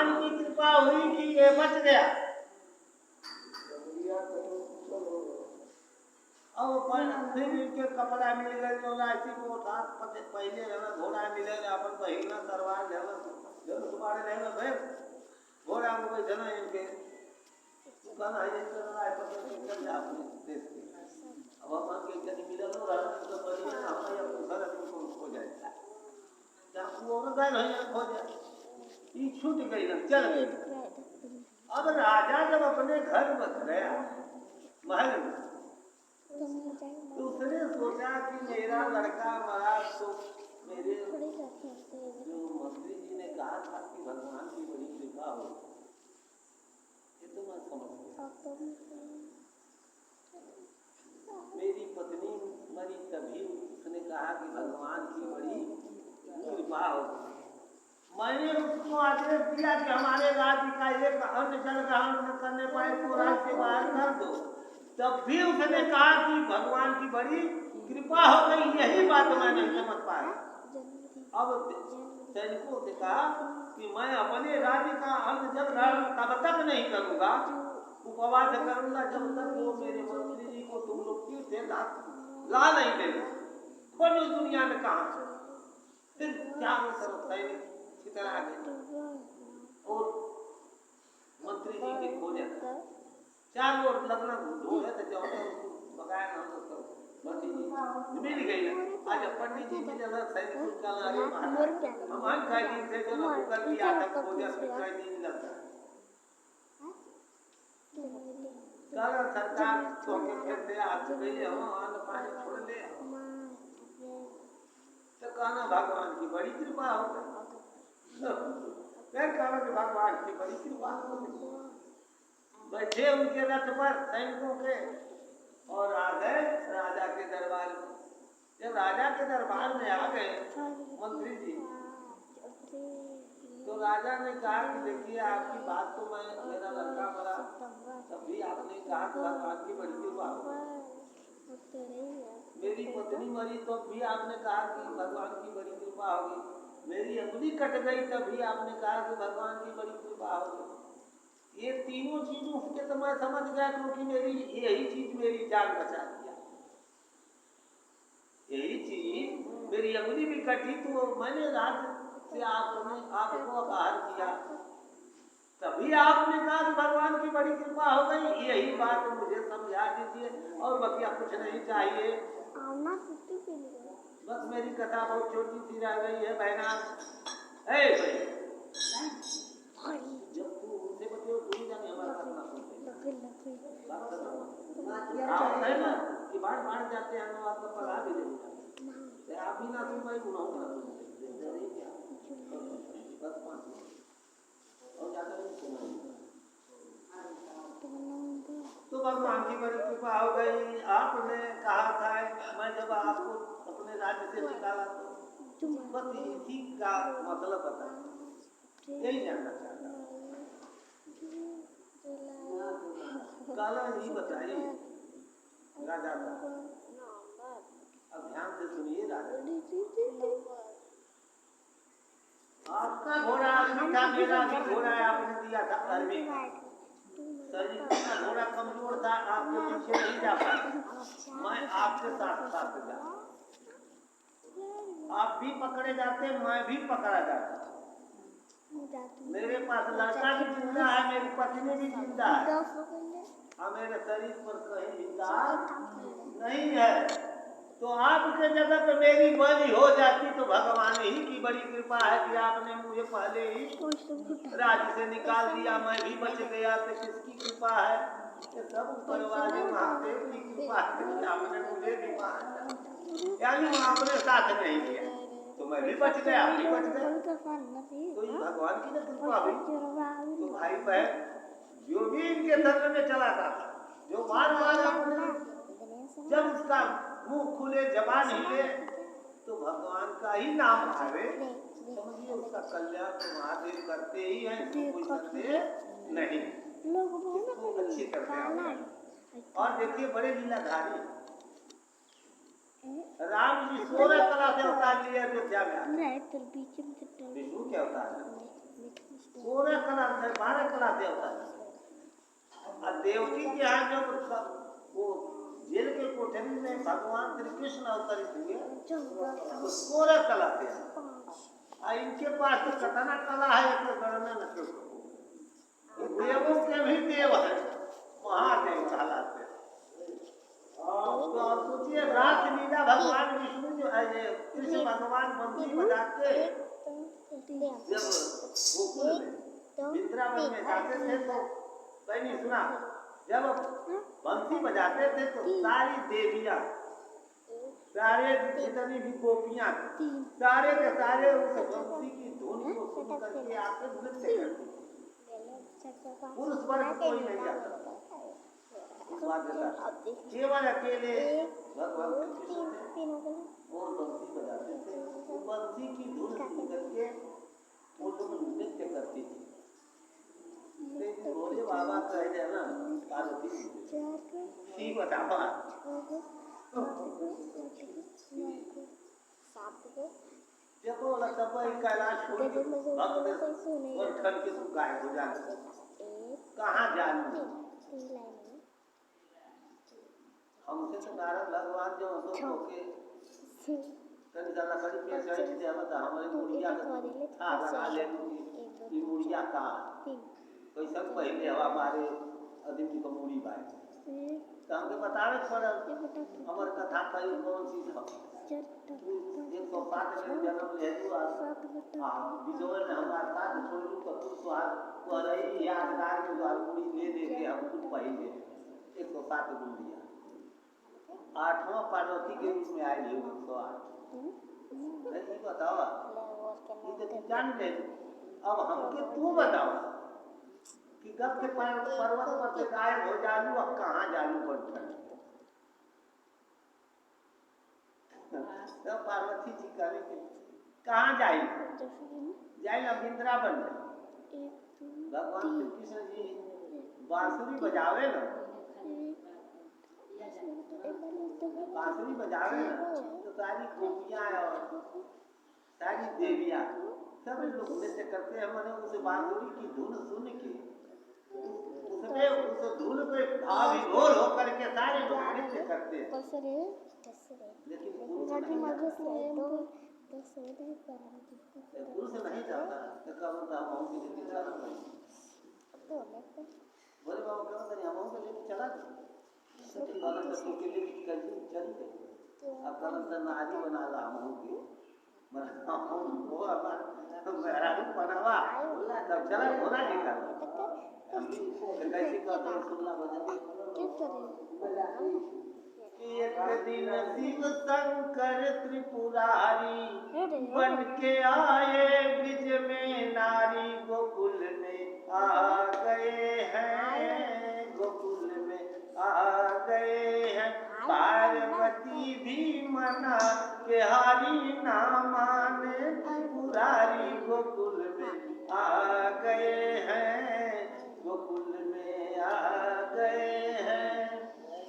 भगवान की कृपा हुई कि ये बच गया। अब फिर इनके कपड़ा मिल गए तो राशि को उठा पहले रहना घोड़ा मिले अपन बहिना दरबार जब तुम्हारे रहना फिर घोड़ा में बैठना इनके कहना है चल जा अपने देश के। अब अपन के जब मिले तो रहना तो बढ़िया ना हम या घर को खो जाए क्या वो न गए नहीं खो जाए ये छूट गई ना चल गई। अब राजा जब अपने घर बस गया महल में तो उसने सोचा कि मेरा लड़का मरा तो मेरे जो मंत्री जी ने कहा था कि भगवान की बड़ी कृपा हो ये तो मैं समझ गया। मेरी पत्नी मरी तभी उसने कहा कि भगवान की बड़ी कृपा हो। मैंने उसको आदेश दिया कि हमारे राज्य का एक अन्न जल ग्रहण न करने पाए तो राज्य से बाहर कर दो। तब भी उसने कहा कि भगवान की बड़ी कृपा हो गई। यही बात मैं नहीं समझ पाया। अब सैनिकों से कहा कि मैं अपने राज्य का अन्न जल ग्रहण तब तक नहीं करूंगा, उपवास करूंगा जब तक वो मेरे मंत्री जी को तुम लोग क्यों से ला नहीं देंगे। खोजो दुनिया में कहाँ फिर चारों तरफ सैनिक छितरा गए और मंत्री जी के खोजे चारों ओर लगना ढूंढे तो जो बकाया नाम तो मंत्री जी मिल गई। आज पंडित जी मिले ना सैनिक का लागे हमारे खाई दिन से जो गूगल की आदत खोजे कई दिन लगता है। चलो सरकार तो के फिर से आज गई हो अन्न पानी छोड़ ले तो कहना भगवान की बड़ी कृपा हो गई। फिर कहना कि भगवान की बड़ी कृपा हो गई। बैठे उनके रथ पर सैनिकों के और आ गए राजा के दरबार में। जब राजा के दरबार में आ गए मंत्री जी तो राजा ने कहा कि देखिए आपकी बात तो मैं मेरा लड़का मरा तब भी आपने कहा कि भगवान की बड़ी कृपा हो। मेरी पत्नी मरी तो भी आपने कहा कि भगवान की बड़ी कृपा होगी। मेरी अंगुली कट गई तभी आपने कहा कि भगवान की बड़ी कृपा होगी। ये तीनों चीजों से तो मैं समझ गया क्योंकि मेरी यही चीज मेरी जान बचा दिया। यही चीज मेरी अंगुली भी कटी तो मैंने राज से आपने आपको अपहार किया तभी आपने कहा कि भगवान की बड़ी कृपा हो गई। यही बात मुझे समझा दीजिए और बकिया कुछ नहीं चाहिए। बस मेरी कथा बहुत छोटी सी रह गई है बहना। जब तू उनसे बचे पूरी जाने हमारा बात ना सुनते है ना कि बाढ़ जाते हैं हम आपका पढ़ा भी देंगे आप भी ना सुन पाए गुनाहों ना सुनते बस 5 मिनट और ज्यादा नहीं सुना। तो भगवान की बड़ी कृपा हो गई। आपने कहा था मैं जब आपको अपने राज्य से निकाला तो बस इसी का मतलब बता यही जानना चाहता काला नहीं बताइए राजा का। अब ध्यान से सुनिए राजा आपका घोड़ा था मेरा भी घोड़ा है आपने दिया था अरबी शरीर का घोड़ा कमजोर था आपके पीछे नहीं जा पाता मैं आपके साथ साथ जा आप भी पकड़े जाते मैं भी पकड़ा जाता। मेरे पास लड़का भी जिंदा है मेरी पत्नी भी जिंदा है और मेरे शरीर पर कहीं जिंदा नहीं है। तो आपके जगह पे मेरी बलि हो जाती तो भगवान ही की बड़ी कृपा है कि आपने मुझे पहले ही राज्य से निकाल दिया मैं भी बच गया। तो किसकी कृपा है ये सब परिवार महादेव की कृपा है कि आपने मुझे भी यानी आपने साथ नहीं दिया तो मैं भी बच गया आप भी बच गए। तो ये भगवान की कृपा हुई। तो भाई बहन जो भी इनके धर्म में चला था जो मार जब उसका मुंह खुले जबान हिले तो भगवान का ही नाम आवे समझिए उसका कल्याण तो महादेव करते ही हैं कोई करते नहीं इसको अच्छी करते हैं। और देखिए बड़े लीलाधारी राम जी 16 कला से अवतार लिए अयोध्या में विष्णु क्या अवतार है 16 कला है, 12 कला से अवतार। और देवकी के यहाँ जब वो जेल के कोठरी में भगवान श्री कृष्ण अवतरित हुए तो 16 कला से आए। इनके पास तो कतना कला है एक गणना न कर सको। देवों के भी देव है, महादेव कहलाते हैं। तो आप सोचिए रात लीला भगवान विष्णु जो है कृष्ण भगवान बंसी बजाते जब गोकुल में वृंदावन में जाते थे तो मैंने सुना जब बंसी बजाते थे तो सारी देवियां सारे जितनी भी गोपियां सारे के सारे उस बंसी की धुन को सुन करके आके नृत्य करती। पुरुष वर्ग कोई नहीं आता, केवल अकेले भगवान कृष्ण और बंसी बजाते थे। तो बंसी की धुन सुन करके वो लोग नृत्य करती थी। भोले बाबा कह दे ना पार्वती ठीक बतावा देखो लगता है कैलाश छोड़ के भक्त और ठन के तू गायब हो जाए कहाँ जाने। हमसे तो नारद भगवान जो तो के तनी ज्यादा कड़ी पे चढ़ के बता हमारी मुड़िया का लगा ले की मुड़िया का कैसा पहले हवा मारे आदमी को मुड़ी बाय तो हमके बतावे पड़ल हमर कथा कई कौन चीज है 105 में जन्म ले तू हां बिजोर ने हमार साथ छोड़ू तो तू स्वाद को रही यादगार में जो मुड़ी ले दे के हम कुछ पहले 107 गुण दिया 8वां पार्वती के रूप में आई है 108 नहीं बताओ ये तो जान ले। अब हमके तू बताओ कि कब के पर्वत पर से गायब हो जालू अब कहाँ जालू बढ़ तब पार्वती जी कहे कि कहाँ जाई जाए ना वृंदावन में भगवान श्री कृष्ण जी बांसुरी बजावे ना बांसुरी बजावे ना तो सारी गोपियां और सारी देवियां सब लोग नृत्य करते हैं। मैंने उस बांसुरी की धुन सुन के उसमें उस धुन पे भाव विभोर होकर के सारे लोग नृत्य करते हैं। लेकिन पुरुष नहीं जाता तो कब हम भी लेके चला बोले बाबा कब करें हम भी लेके चला गलत तो के लिए चल गए अब गलत नारी बना ला हम की बना हम वो हमारा मेरा रूप बनावा तब चला होना निकाल कैसे करते सुनना बजा एक दिन शिव शंकर त्रिपुरारी बन के आए ब्रिज में नारी गोकुल में आ गए हैं गोकुल में आ गए हैं। पार्वती भी मना के हारी ना माने त्रिपुरारी गोकुल में आ गए हैं गोकुल में आ गए हैं।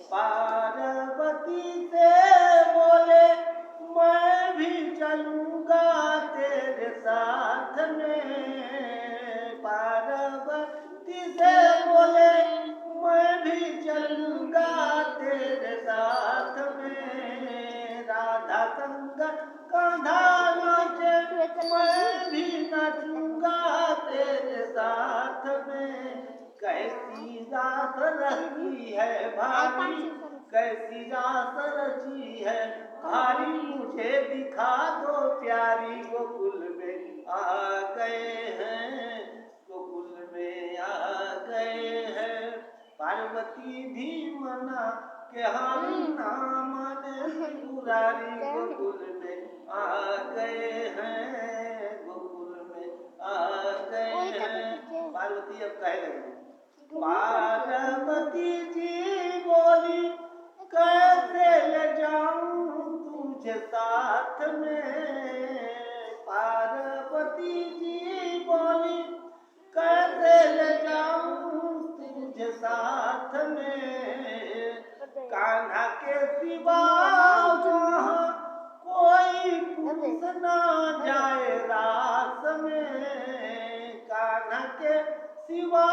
पार्वती से बोले मैं भी चलूंगा तेरे साथ में। पार्वती से बोले मैं भी चलूंगा तेरे साथ में। राधा संग कांधा नाचे मैं भी नाचूंगा तेरे साथ में। कैसी रात रही है भारी कैसी रात रची है भारी मुझे दिखा दो प्यारी गोकुल में आ गए हैं गोकुल में आ गए हैं। पार्वती भी मना के हारी ना माने त्रिपुरारी गोकुल में आ गए हैं गोकुल में आ गए हैं। पार्वती अब कहे लगे पार्वती जी बोली कैसे ले जाऊं तुझे साथ में। पार्वती जी बोली कैसे ले जाऊं तुझे साथ में। कान्हा के सिवा वहाँ कोई पुरुष ना जाए रास में। कान्हा के सिवा